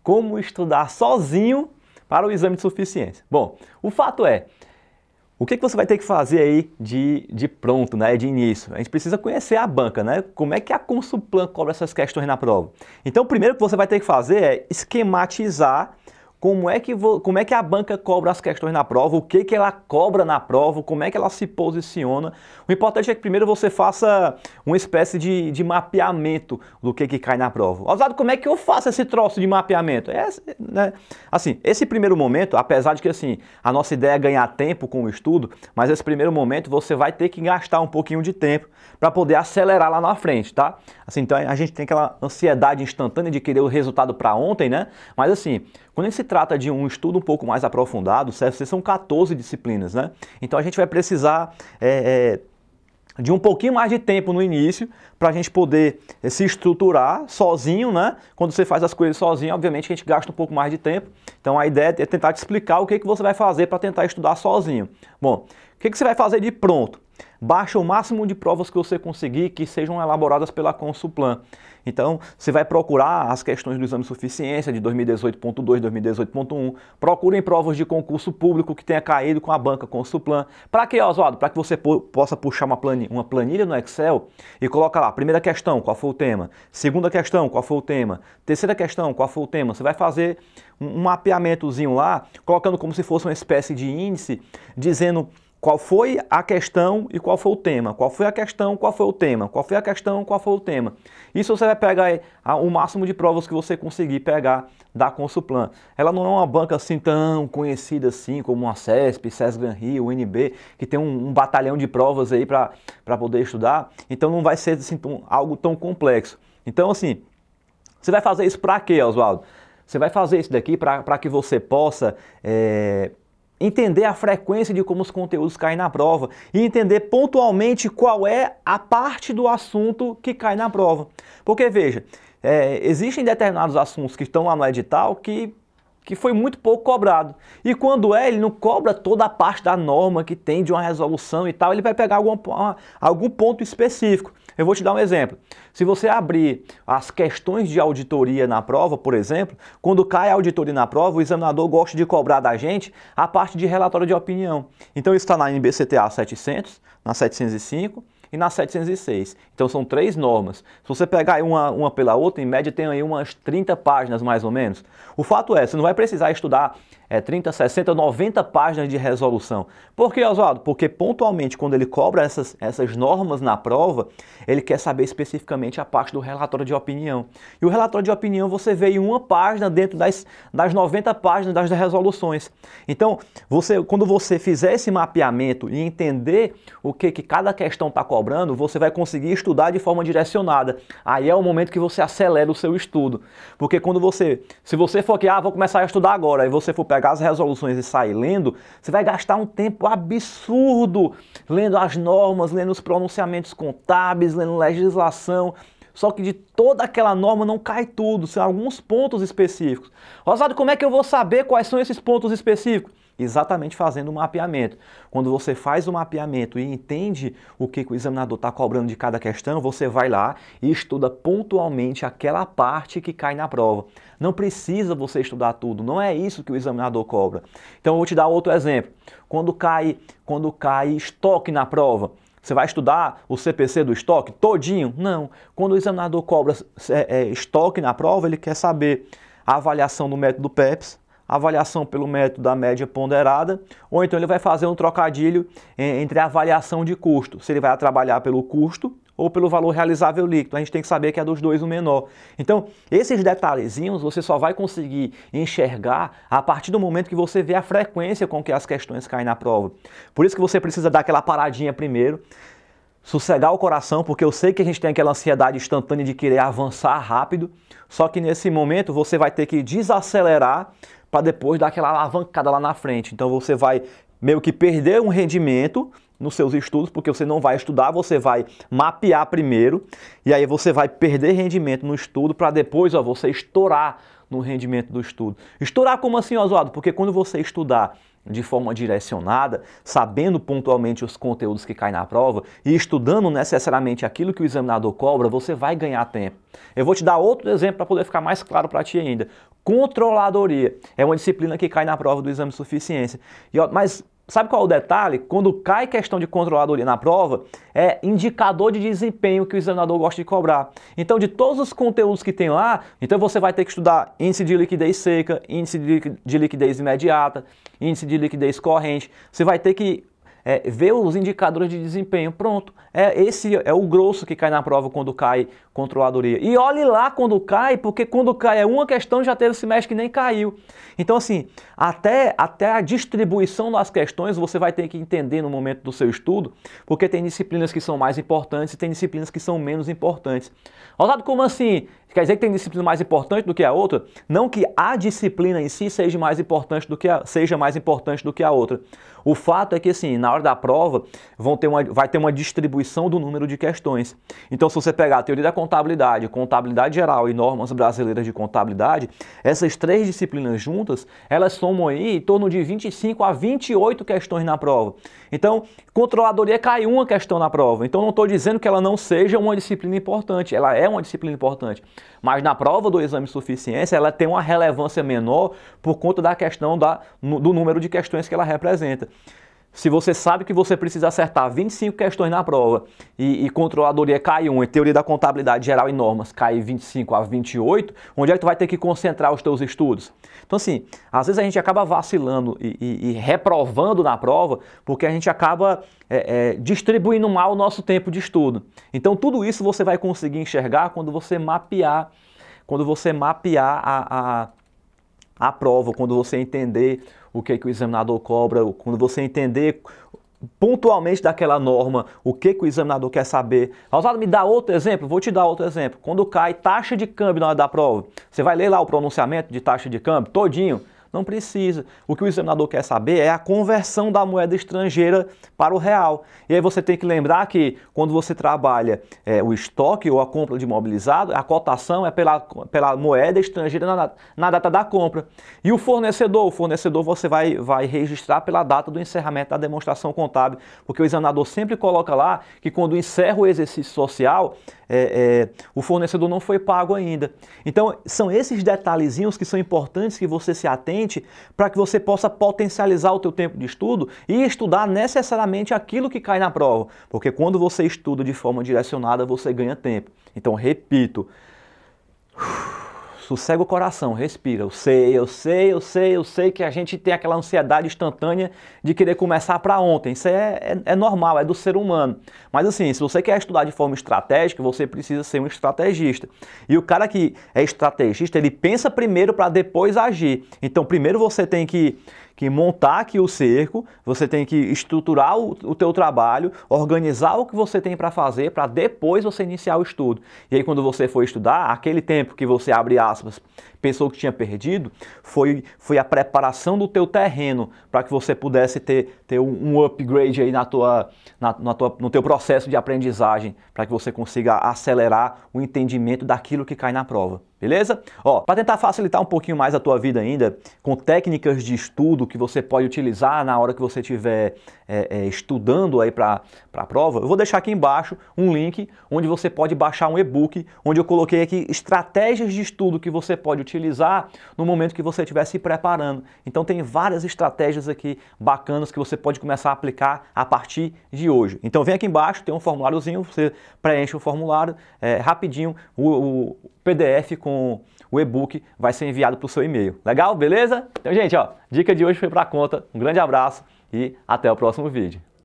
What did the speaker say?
como estudar sozinho para o exame de suficiência. Bom, o fato é, o que você vai ter que fazer aí de pronto, né, de início? A gente precisa conhecer a banca, né? Como é que a Consulplan cobra essas questões na prova? Então, o primeiro que você vai ter que fazer é esquematizar como é que a banca cobra as questões na prova, o que ela cobra na prova, como é que ela se posiciona. O importante é que primeiro você faça uma espécie de mapeamento do que cai na prova. Oswaldo, como é que eu faço esse troço de mapeamento? Né? Assim, esse primeiro momento, apesar de que assim, a nossa ideia é ganhar tempo com o estudo, mas esse primeiro momento você vai ter que gastar um pouquinho de tempo para poder acelerar lá na frente, tá? Assim, então a gente tem aquela ansiedade instantânea de querer o resultado para ontem, né? Mas assim, quando se trata de um estudo um pouco mais aprofundado, são 14 disciplinas, né? Então a gente vai precisar de um pouquinho mais de tempo no início para a gente poder se estruturar sozinho, né? Quando você faz as coisas sozinho, obviamente a gente gasta um pouco mais de tempo. Então a ideia é tentar te explicar o que você vai fazer para tentar estudar sozinho. Bom, o que você vai fazer de pronto? Baixa o máximo de provas que você conseguir que sejam elaboradas pela Consulplan. Então, você vai procurar as questões do exame de suficiência de 2018.2, 2018.1. Procurem provas de concurso público que tenha caído com a banca Consulplan. Para que, Oswaldo? Para que você possa puxar uma planilha no Excel e colocar lá, primeira questão, qual foi o tema? Segunda questão, qual foi o tema? Terceira questão, qual foi o tema? Você vai fazer um mapeamentozinho lá, colocando como se fosse uma espécie de índice, dizendo qual foi a questão e qual foi o tema. Qual foi a questão, qual foi o tema. Qual foi a questão, qual foi o tema. Isso você vai pegar o máximo de provas que você conseguir pegar da Consulplan. Ela não é uma banca assim tão conhecida assim como a CESP, Sesgran Rio, UNB, que tem um batalhão de provas aí para poder estudar. Então não vai ser assim, algo tão complexo. Então assim, você vai fazer isso para quê, Oswaldo? Você vai fazer isso daqui para que você possa entender a frequência de como os conteúdos caem na prova e entender pontualmente qual é a parte do assunto que cai na prova. Porque, veja, existem determinados assuntos que estão lá no edital que foi muito pouco cobrado. E quando ele não cobra toda a parte da norma que tem de uma resolução e tal, ele vai pegar algum ponto específico. Eu vou te dar um exemplo. Se você abrir as questões de auditoria na prova, por exemplo, quando cai a auditoria na prova, o examinador gosta de cobrar da gente a parte de relatório de opinião. Então isso está na NBCTA 700, na 705 e na 706. Então são 3 normas. Se você pegar uma pela outra, em média tem aí umas 30 páginas mais ou menos. O fato é, você não vai precisar estudar 30, 60, 90 páginas de resolução. Por que, Oswaldo? Porque pontualmente quando ele cobra essas normas na prova, ele quer saber especificamente a parte do relatório de opinião. E o relatório de opinião você vê em uma página dentro das 90 páginas das resoluções. Então, quando você fizer esse mapeamento e entender o que cada questão está cobrando, você vai conseguir estudar de forma direcionada. Aí é o momento que você acelera o seu estudo. Porque se você for aqui, vou começar a estudar agora, e você for pegar as resoluções e sair lendo, você vai gastar um tempo absurdo lendo as normas, lendo os pronunciamentos contábeis, lendo legislação. Só que de toda aquela norma não cai tudo, são alguns pontos específicos. Oswaldo, como é que eu vou saber quais são esses pontos específicos? Exatamente fazendo o mapeamento. Quando você faz o mapeamento e entende o que o examinador está cobrando de cada questão, você vai lá e estuda pontualmente aquela parte que cai na prova. Não precisa você estudar tudo, não é isso que o examinador cobra. Então eu vou te dar outro exemplo. Quando cai estoque na prova, você vai estudar o CPC do estoque todinho? Não. Quando o examinador cobra estoque na prova, ele quer saber a avaliação do método PEPS, avaliação pelo método da média ponderada, ou então ele vai fazer um trocadilho entre a avaliação de custo, se ele vai trabalhar pelo custo ou pelo valor realizável líquido. A gente tem que saber que é dos dois o menor. Então, esses detalhezinhos você só vai conseguir enxergar a partir do momento que você vê a frequência com que as questões caem na prova. Por isso que você precisa dar aquela paradinha primeiro, sossegar o coração, porque eu sei que a gente tem aquela ansiedade instantânea de querer avançar rápido, só que nesse momento você vai ter que desacelerar para depois dar aquela alavancada lá na frente. Então você vai meio que perder um rendimento nos seus estudos, porque você não vai estudar, você vai mapear primeiro, e aí você vai perder rendimento no estudo para depois você estourar no rendimento do estudo. Estourar como assim, Oswaldo? Porque quando você estudar de forma direcionada, sabendo pontualmente os conteúdos que caem na prova e estudando necessariamente aquilo que o examinador cobra, você vai ganhar tempo. Eu vou te dar outro exemplo para poder ficar mais claro para ti ainda. controladoria. É uma disciplina que cai na prova do exame de suficiência. Mas sabe qual é o detalhe? Quando cai questão de controladoria na prova, é indicador de desempenho que o examinador gosta de cobrar. Então, de todos os conteúdos que tem lá, então você vai ter que estudar índice de liquidez seca, índice de liquidez imediata, índice de liquidez corrente. Você vai ter que ver os indicadores de desempenho. Pronto. Esse é o grosso que cai na prova quando cai controladoria. E olhe lá quando cai, porque quando cai uma questão já teve semestre que nem caiu. Então assim, até a distribuição das questões você vai ter que entender no momento do seu estudo, porque tem disciplinas que são mais importantes e tem disciplinas que são menos importantes. Rosado, como assim? Quer dizer que tem disciplina mais importante do que a outra? Não que a disciplina em si seja mais importante do que a outra. O fato é que assim, na hora da prova vai ter uma distribuição do número de questões. Então se você pegar a teoria da contabilidade, contabilidade geral e normas brasileiras de contabilidade, essas três disciplinas juntas, elas somam aí em torno de 25 a 28 questões na prova. Então, controladoria cai uma questão na prova. Então não estou dizendo que ela não seja uma disciplina importante, ela é uma disciplina importante. Mas na prova do exame de suficiência, ela tem uma relevância menor por conta da questão do número de questões que ela representa. Se você sabe que você precisa acertar 25 questões na prova e controladoria cai 1, e teoria da contabilidade geral e normas cai 25 a 28, onde é que tu vai ter que concentrar os teus estudos? Então assim, às vezes a gente acaba vacilando e reprovando na prova porque a gente acaba distribuindo mal o nosso tempo de estudo. Então tudo isso você vai conseguir enxergar quando você mapear a prova, quando você entender o que o examinador cobra, quando você entender pontualmente daquela norma, o que o examinador quer saber. Rosado, me dá outro exemplo? Vou te dar outro exemplo. Quando cai taxa de câmbio na hora da prova, você vai ler lá o pronunciamento de taxa de câmbio todinho? Não precisa. O que o examinador quer saber é a conversão da moeda estrangeira para o real. E aí você tem que lembrar que quando você trabalha o estoque ou a compra de imobilizado, a cotação é pela moeda estrangeira na data da compra. E o fornecedor você vai registrar pela data do encerramento da demonstração contábil, porque o examinador sempre coloca lá que quando encerra o exercício social, o fornecedor não foi pago ainda. Então são esses detalhezinhos que são importantes que você se atente para que você possa potencializar o teu tempo de estudo e estudar necessariamente aquilo que cai na prova, porque quando você estuda de forma direcionada você ganha tempo. Então repito, sossega o coração, respira. Eu sei que a gente tem aquela ansiedade instantânea de querer começar para ontem. Isso é normal, é do ser humano. Mas assim, se você quer estudar de forma estratégica, você precisa ser um estrategista. E o cara que é estrategista, ele pensa primeiro para depois agir. Então primeiro você tem que montar aqui o cerco, você tem que estruturar o teu trabalho, organizar o que você tem para fazer, para depois você iniciar o estudo. E aí quando você for estudar, aquele tempo que você, abre aspas, pensou que tinha perdido, foi a preparação do teu terreno para que você pudesse ter um upgrade aí no teu processo de aprendizagem, para que você consiga acelerar o entendimento daquilo que cai na prova. Beleza? Ó, para tentar facilitar um pouquinho mais a tua vida ainda, com técnicas de estudo que você pode utilizar na hora que você estiver estudando aí para a prova, eu vou deixar aqui embaixo um link onde você pode baixar um e-book, onde eu coloquei aqui estratégias de estudo que você pode utilizar no momento que você estiver se preparando. Então tem várias estratégias aqui bacanas que você pode começar a aplicar a partir de hoje. Então vem aqui embaixo, tem um formuláriozinho, você preenche o formulário rapidinho, o PDF com o e-book vai ser enviado para o seu e-mail. Legal? Beleza? Então, gente, ó, dica de hoje foi para conta. Um grande abraço e até o próximo vídeo.